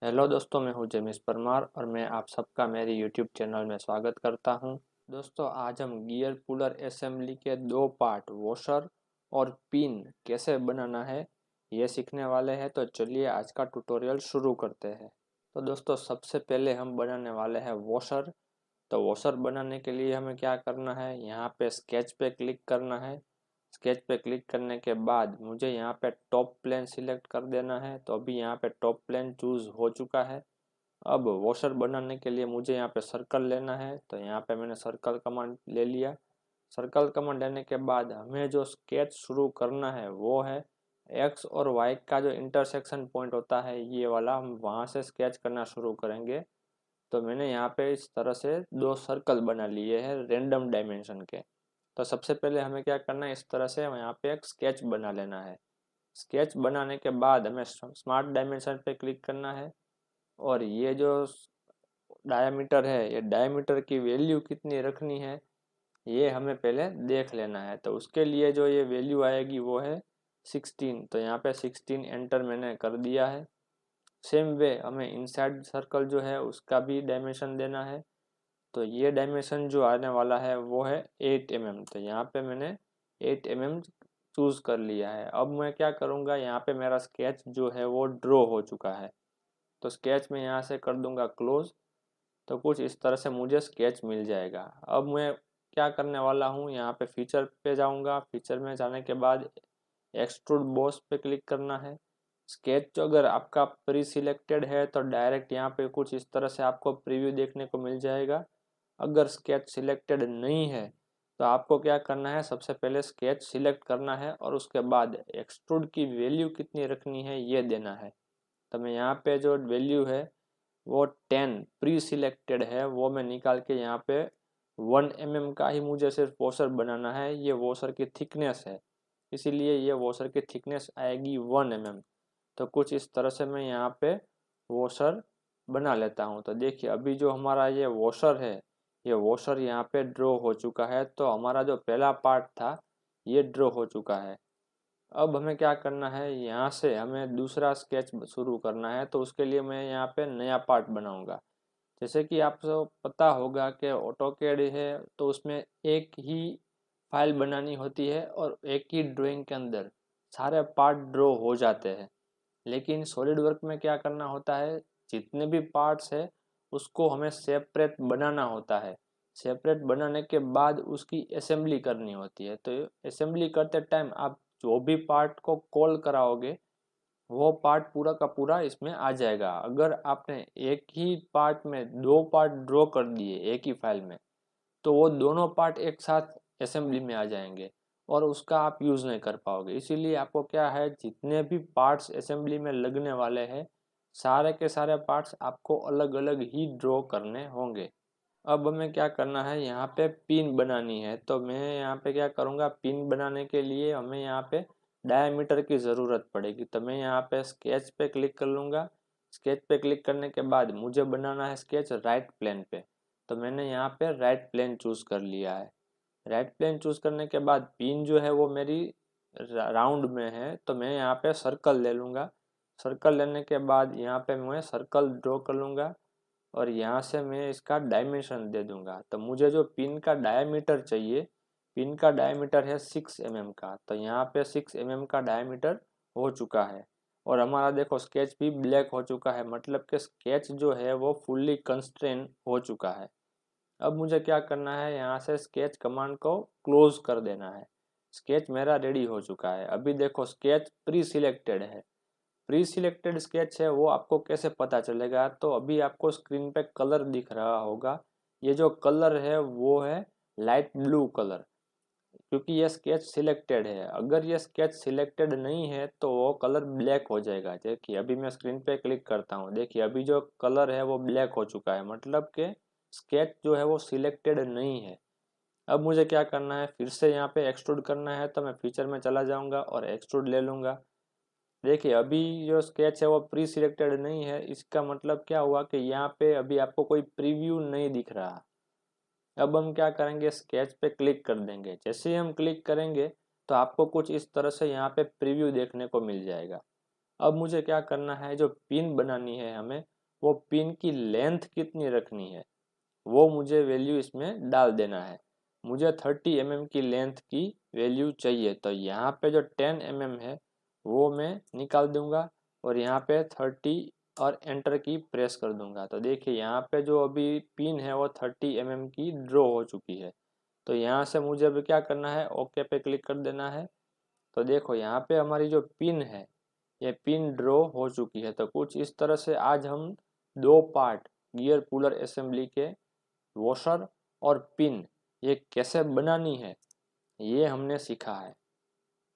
Hello दोस्तों, मैं हूं जेमिस परमार और मैं आप सबका मेरे यूट्यूब चैनल में स्वागत करता हूं। दोस्तों, आज हम गियर पुलर असेंबली के दो पार्ट वॉशर और पिन कैसे बनाना है ये सीखने वाले हैं। तो चलिए आज का ट्यूटोरियल शुरू करते हैं। तो दोस्तों, सबसे पहले हम बनाने वाले हैं वॉशर। तो वॉशर बनाने के लिए हमें क्या करना है, यहाँ पे स्केच पे क्लिक करना है। स्केच पे क्लिक करने के बाद मुझे यहाँ पे टॉप प्लेन सिलेक्ट कर देना है। तो अभी यहाँ पे टॉप प्लेन चूज हो चुका है। अब वॉशर बनाने के लिए मुझे यहाँ पे सर्कल लेना है। तो यहाँ पे मैंने सर्कल कमांड ले लिया। सर्कल कमांड लेने के बाद हमें जो स्केच शुरू करना है वो है एक्स और वाई का जो इंटरसेक्शन पॉइंट होता है, ये वाला हम वहाँ से स्केच करना शुरू करेंगे। तो मैंने यहाँ पे इस तरह से दो सर्कल बना लिए हैं रेंडम डायमेंशन के। तो सबसे पहले हमें क्या करना है, इस तरह से यहाँ पे एक स्केच बना लेना है। स्केच बनाने के बाद हमें स्मार्ट डायमेंशन पे क्लिक करना है और ये जो डायमीटर है, ये डायमीटर की वैल्यू कितनी रखनी है ये हमें पहले देख लेना है। तो उसके लिए जो ये वैल्यू आएगी वो है 16। तो यहाँ पे 16 एंटर मैंने कर दिया है। सेम वे हमें इनसाइड सर्कल जो है उसका भी डायमेंशन देना है। तो ये डायमेंशन जो आने वाला है वो है 8 mm। तो यहाँ पे मैंने 8 mm चूज कर लिया है। अब मैं क्या करूँगा, यहाँ पे मेरा स्केच जो है वो ड्रॉ हो चुका है। तो स्केच में यहाँ से कर दूंगा क्लोज। तो कुछ इस तरह से मुझे स्केच मिल जाएगा। अब मैं क्या करने वाला हूँ, यहाँ पे फीचर पे जाऊँगा। फीचर में जाने के बाद एक्सट्रूड बॉस पे क्लिक करना है। स्केच जो अगर आपका प्री सिलेक्टेड है तो डायरेक्ट यहाँ पे कुछ इस तरह से आपको प्रीव्यू देखने को मिल जाएगा। अगर स्केच सिलेक्टेड नहीं है तो आपको क्या करना है, सबसे पहले स्केच सिलेक्ट करना है और उसके बाद एक्सट्रूड की वैल्यू कितनी रखनी है ये देना है। तो मैं यहाँ पे जो वैल्यू है वो 10 प्री सिलेक्टेड है, वो मैं निकाल के यहाँ पे 1 mm का ही मुझे सिर्फ वॉशर बनाना है। ये वॉशर की थिकनेस है, इसीलिए ये वॉशर की थिकनेस आएगी 1 mm। तो कुछ इस तरह से मैं यहाँ पे वॉशर बना लेता हूँ। तो देखिए अभी जो हमारा ये वॉशर है, ये वॉशर यहाँ पे ड्रॉ हो चुका है। तो हमारा जो पहला पार्ट था ये ड्रॉ हो चुका है। अब हमें क्या करना है, यहाँ से हमें दूसरा स्केच शुरू करना है। तो उसके लिए मैं यहाँ पे नया पार्ट बनाऊंगा। जैसे कि आपको पता होगा कि ऑटोकैड है तो उसमें एक ही फाइल बनानी होती है और एक ही ड्राइंग के अंदर सारे पार्ट ड्रॉ हो जाते हैं। लेकिन सॉलिड वर्क में क्या करना होता है, जितने भी पार्ट्स है उसको हमें सेपरेट बनाना होता है। सेपरेट बनाने के बाद उसकी असेंबली करनी होती है। तो असेंबली करते टाइम आप जो भी पार्ट को कॉल कराओगे वो पार्ट पूरा का पूरा इसमें आ जाएगा। अगर आपने एक ही पार्ट में दो पार्ट ड्रॉ कर दिए एक ही फाइल में तो वो दोनों पार्ट एक साथ असेंबली में आ जाएंगे और उसका आप यूज़ नहीं कर पाओगे। इसीलिए आपको क्या है, जितने भी पार्ट्स असेंबली में लगने वाले हैं सारे के सारे पार्ट्स आपको अलग अलग ही ड्रॉ करने होंगे। अब हमें क्या करना है, यहाँ पे पिन बनानी है। तो मैं यहाँ पे क्या करूँगा, पिन बनाने के लिए हमें यहाँ पे डायमीटर की ज़रूरत पड़ेगी। तो मैं यहाँ पे स्केच पे क्लिक कर लूँगा। स्केच पे क्लिक करने के बाद मुझे बनाना है स्केच राइट प्लेन पे। तो मैंने यहाँ पे राइट प्लेन चूज़ कर लिया है। राइट प्लेन चूज़ करने के बाद पिन जो है वो मेरी राउंड में है तो मैं यहाँ पे सर्कल ले लूँगा। सर्कल लेने के बाद यहाँ पे मैं सर्कल ड्रॉ कर लूँगा और यहाँ से मैं इसका डायमेंशन दे दूंगा। तो मुझे जो पिन का डायमीटर चाहिए, पिन का डायमीटर है 6 mm का। तो यहाँ पे 6 mm का डायमीटर हो चुका है और हमारा देखो स्केच भी ब्लैक हो चुका है, मतलब कि स्केच जो है वो फुल्ली कंस्ट्रेन हो चुका है। अब मुझे क्या करना है, यहाँ से स्केच कमांड को क्लोज कर देना है। स्केच मेरा रेडी हो चुका है। अभी देखो स्केच प्री सिलेक्टेड है। प्री सिलेक्टेड स्केच है वो आपको कैसे पता चलेगा, तो अभी आपको स्क्रीन पे कलर दिख रहा होगा। ये जो कलर है वो है लाइट ब्लू कलर, क्योंकि ये स्केच सिलेक्टेड है। अगर ये स्केच सिलेक्टेड नहीं है तो वो कलर ब्लैक हो जाएगा। देखिए अभी मैं स्क्रीन पे क्लिक करता हूँ, देखिए अभी जो कलर है वो ब्लैक हो चुका है, मतलब कि स्केच जो है वो सिलेक्टेड नहीं है। अब मुझे क्या करना है, फिर से यहाँ पे एक्सट्रूड करना है। तो मैं फीचर में चला जाऊँगा और एक्सट्रूड ले लूँगा। देखिए अभी जो स्केच है वो प्री सिलेक्टेड नहीं है, इसका मतलब क्या हुआ कि यहाँ पे अभी आपको कोई प्रीव्यू नहीं दिख रहा। अब हम क्या करेंगे, स्केच पे क्लिक कर देंगे। जैसे ही हम क्लिक करेंगे तो आपको कुछ इस तरह से यहाँ पे प्रीव्यू देखने को मिल जाएगा। अब मुझे क्या करना है, जो पिन बनानी है हमें, वो पिन की लेंथ कितनी रखनी है वो मुझे वैल्यू इसमें डाल देना है। मुझे 30 mm की लेंथ की वैल्यू चाहिए, तो यहाँ पे जो 10 mm है वो मैं निकाल दूंगा और यहाँ पे 30 और एंटर की प्रेस कर दूंगा। तो देखिए यहाँ पे जो अभी पिन है वो 30 mm की ड्रॉ हो चुकी है। तो यहाँ से मुझे अभी क्या करना है, ओके पे क्लिक कर देना है। तो देखो यहाँ पे हमारी जो पिन है ये पिन ड्रॉ हो चुकी है। तो कुछ इस तरह से आज हम दो पार्ट गियर पुलर असेंबली के वॉशर और पिन ये कैसे बनानी है ये हमने सीखा है।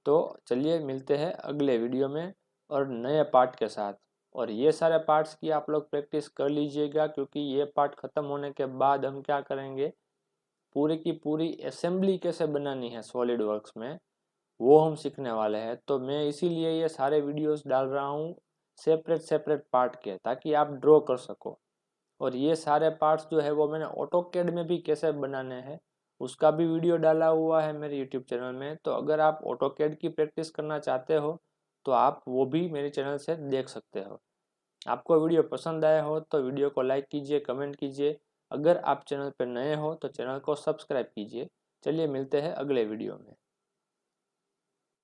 तो चलिए मिलते हैं अगले वीडियो में और नए पार्ट के साथ। और ये सारे पार्ट्स की आप लोग प्रैक्टिस कर लीजिएगा, क्योंकि ये पार्ट ख़त्म होने के बाद हम क्या करेंगे, पूरी की पूरी असेंबली कैसे बनानी है सॉलिड वर्क्स में वो हम सीखने वाले हैं। तो मैं इसीलिए ये सारे वीडियोस डाल रहा हूँ सेपरेट सेपरेट पार्ट के, ताकि आप ड्रॉ कर सको। और ये सारे पार्ट्स जो है वो मैंने ऑटोकैड में भी कैसे बनाने हैं उसका भी वीडियो डाला हुआ है मेरे यूट्यूब चैनल में। तो अगर आप ऑटोकैड की प्रैक्टिस करना चाहते हो तो आप वो भी मेरे चैनल से देख सकते हो। आपको वीडियो पसंद आया हो तो वीडियो को लाइक कीजिए, कमेंट कीजिए। अगर आप चैनल पर नए हो तो चैनल को सब्सक्राइब कीजिए। चलिए मिलते हैं अगले वीडियो में।